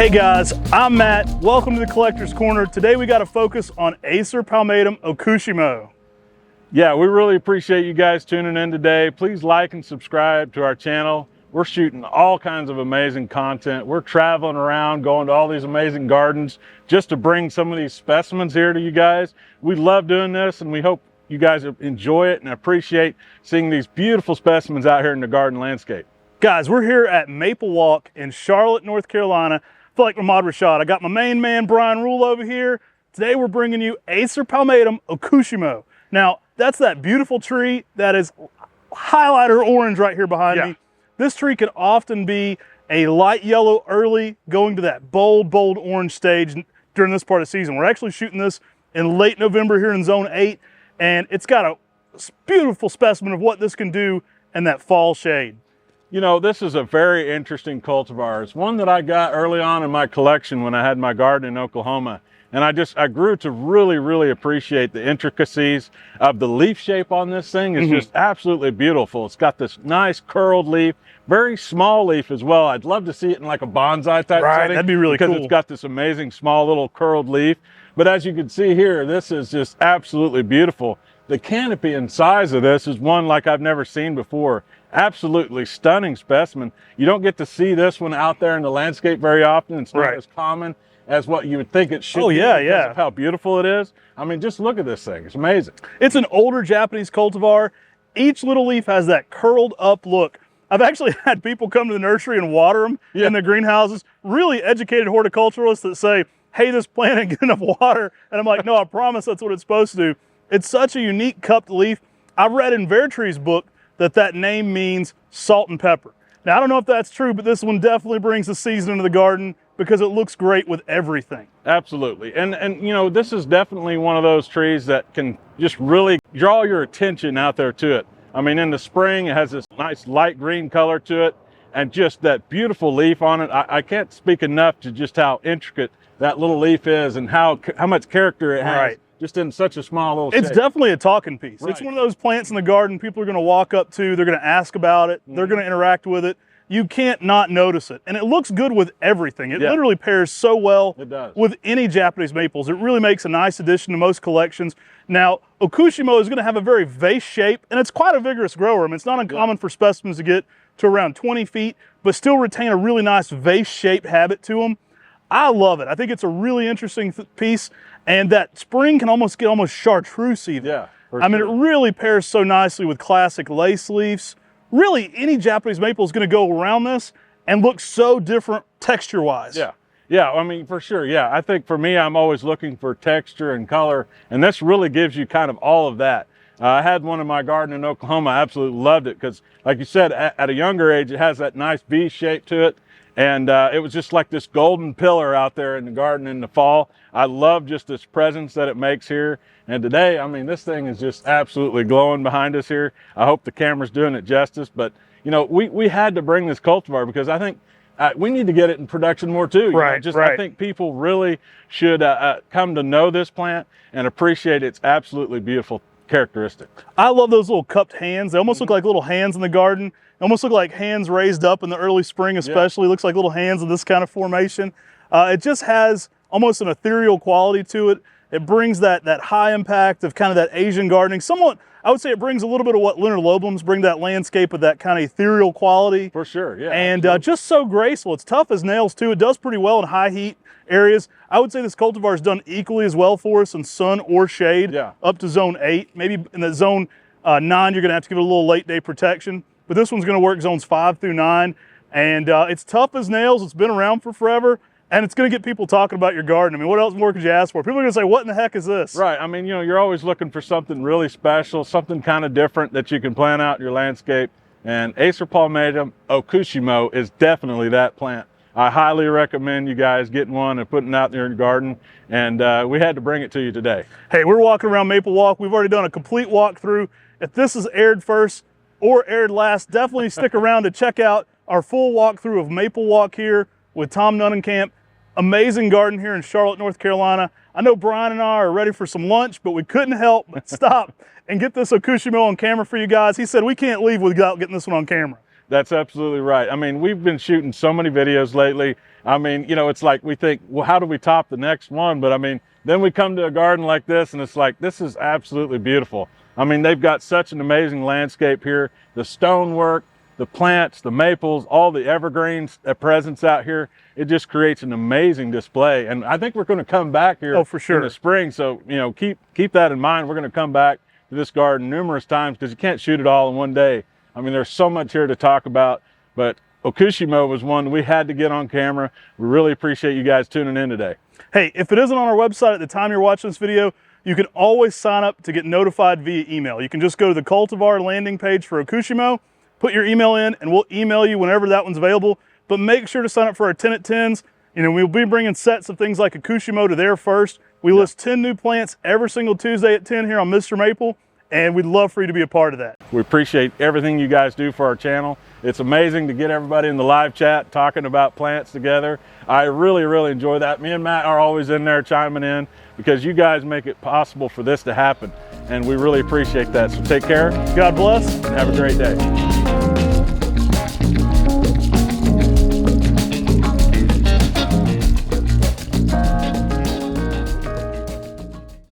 Hey guys, I'm Matt. Welcome to the Collector's Corner. Today we got to focus on Acer palmatum Okushimo. Yeah, we really appreciate you guys tuning in today. Please like and subscribe to our channel. We're shooting all kinds of amazing content. We're traveling around, going to all these amazing gardens just to bring some of these specimens here to you guys. We love doing this, and we hope you guys enjoy it and appreciate seeing these beautiful specimens out here in the garden landscape. Guys, we're here at MapleWalk in Charlotte, North Carolina. I feel like Ahmad Rashad. I got my main man, Brian Rule, over here. Today we're bringing you Acer palmatum Okushimo. Now, that's that beautiful tree that is highlighter orange right here behind me. This tree can often be a light yellow early, going to that bold orange stage during this part of the season. We're actually shooting this in late November here in Zone 8, and it's got a beautiful specimen of what this can do in that fall shade. You know, this is a very interesting cultivar. It's one that I got early on in my collection when I had my garden in Oklahoma. And I grew to really appreciate the intricacies of the leaf shape on this thing. It's just absolutely beautiful. It's got this nice curled leaf, very small leaf as well. I'd love to see it in like a bonsai type setting. That'd be really cool. Because it's got this amazing small little curled leaf. But as you can see here, this is just absolutely beautiful. The canopy and size of this is one like I've never seen before. Absolutely stunning specimen. You don't get to see this one out there in the landscape very often. It's not as common as what you would think it should be because of how beautiful it is. I mean, just look at this thing. It's amazing. It's an older Japanese cultivar. Each little leaf has that curled up look. I've actually had people come to the nursery and water them in the greenhouses. Really educated horticulturalists that say, hey, this plant ain't get enough water. And I'm like, no, I promise that's what it's supposed to do. It's such a unique cupped leaf. I've read in Vertree's book that name means salt and pepper. Now, I don't know if that's true, but this one definitely brings the season into the garden because it looks great with everything. Absolutely. And you know, this is definitely one of those trees that can just really draw your attention out there to it. I mean, in the spring, it has this nice light green color to it and just that beautiful leaf on it. I can't speak enough to just how intricate that little leaf is and how much character it has. Just in such a small little shape. It's definitely a talking piece. It's one of those plants in the garden people are going to walk up to, they're going to ask about it, they're going to interact with it. You can't not notice it. And it looks good with everything. It literally pairs so well with any Japanese maples. It really makes a nice addition to most collections. Now, Okushimo is going to have a very vase shape, and it's quite a vigorous grower. I mean, it's not uncommon for specimens to get to around 20 feet, but still retain a really nice vase shape habit to them. I love it. I think it's a really interesting piece. And that spring can almost get chartreuse even. Yeah, I mean, it really pairs so nicely with classic lace leaves. Really, any Japanese maple is going to go around this and look so different texture-wise. Yeah, I mean, for sure, yeah. I think for me, I'm always looking for texture and color, and this really gives you kind of all of that. I had one in my garden in Oklahoma. I absolutely loved it because, like you said, at a younger age, it has that nice V shape to it. And it was just like this golden pillar out there in the garden in the fall. I love just this presence that it makes here. And today, I mean, this thing is just absolutely glowing behind us here. I hope the camera's doing it justice. But, you know, we had to bring this cultivar because I think we need to get it in production more too. I think people really should come to know this plant and appreciate its absolutely beautiful characteristic. I love those little cupped hands. They almost look like little hands in the garden. They almost look like hands raised up in the early spring especially. Looks like little hands in this kind of formation. It just has almost an ethereal quality to it. It brings that high impact of kind of that Asian gardening. Somewhat, I would say it brings a little bit of what Leonard Loblam's bring, that landscape of that kind of ethereal quality. For sure, yeah. And just so graceful. It's tough as nails too. It does pretty well in high heat areas. I would say this cultivar is done equally as well for us in sun or shade up to zone 8. Maybe in the zone 9, you're gonna have to give it a little late day protection. But this one's gonna work zones 5 through 9. And it's tough as nails. It's been around for forever. And it's going to get people talking about your garden. I mean, what else more could you ask for? People are going to say, what in the heck is this? Right. I mean, you know, you're always looking for something really special, something kind of different that you can plant out in your landscape. And Acer palmatum Okushimo is definitely that plant. I highly recommend you guys getting one and putting it out there in your garden. And we had to bring it to you today. Hey, we're walking around MapleWalk. We've already done a complete walkthrough. If this is aired first or aired last, definitely stick around to check out our full walkthrough of MapleWalk here with Tom Nunnenkamp. Amazing garden here in Charlotte, North Carolina. I know Brian and I are ready for some lunch, but we couldn't help but stop and get this Okushimo on camera for you guys. He said we can't leave without getting this one on camera. That's absolutely right. I mean, we've been shooting so many videos lately. I mean, you know, it's like we think, well, how do we top the next one? But I mean, then we come to a garden like this and it's like, this is absolutely beautiful. I mean, they've got such an amazing landscape here. The stonework, the plants, the maples, all the evergreens presence out here, it just creates an amazing display. And I think we're going to come back here for sure in the spring. So, you know, keep that in mind. We're going to come back to this garden numerous times because you can't shoot it all in one day. I mean, there's so much here to talk about, but Okushimo was one we had to get on camera. We really appreciate you guys tuning in today. Hey, if it isn't on our website at the time you're watching this video, you can always sign up to get notified via email. You can just go to the cultivar landing page for Okushimo, put your email in, and we'll email you whenever that one's available. But make sure to sign up for our 10 at 10s. You know, we'll be bringing sets of things like Okushimo to there first. We list 10 new plants every single Tuesday at 10 here on Mr. Maple, and we'd love for you to be a part of that. We appreciate everything you guys do for our channel. It's amazing to get everybody in the live chat talking about plants together. I really, really enjoy that. Me and Matt are always in there chiming in because you guys make it possible for this to happen, and we really appreciate that. So take care. God bless. And have a great day.